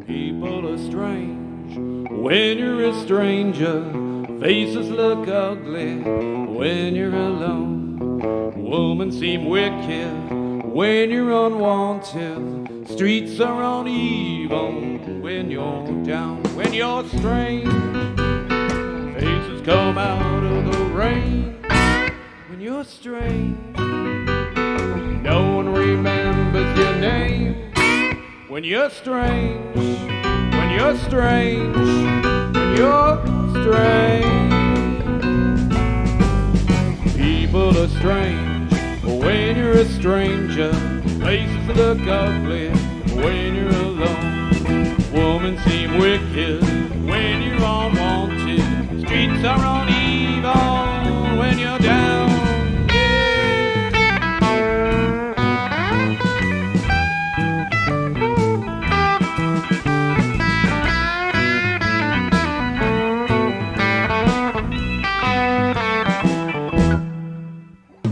People are strange when you're a stranger. Faces look ugly when you're alone. Women seem wicked when you're unwanted. Streets are uneven when you're down. When you're strange, faces come out of the rain. When you're strange, no one remembers your name. When you're strange, when you're strange, when you're strange. People are strange when you're a stranger. Places look ugly when you're alone. Women seem wicked when you're unwanted. Streets are uneven when you're down.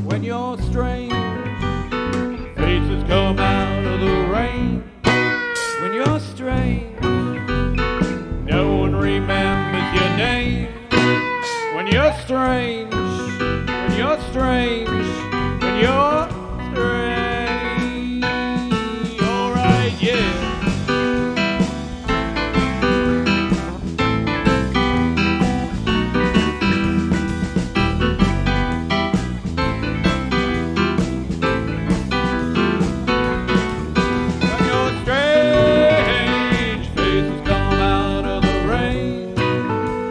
When you're strange, faces come out of the rain. When you're strange, no one remembers your name. When you're strange, when you're strange, when you're strange. Alright, yeah.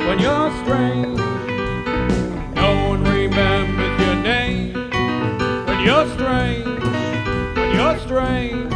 When you're strange, no one remembers your name. When you're strange, when you're strange.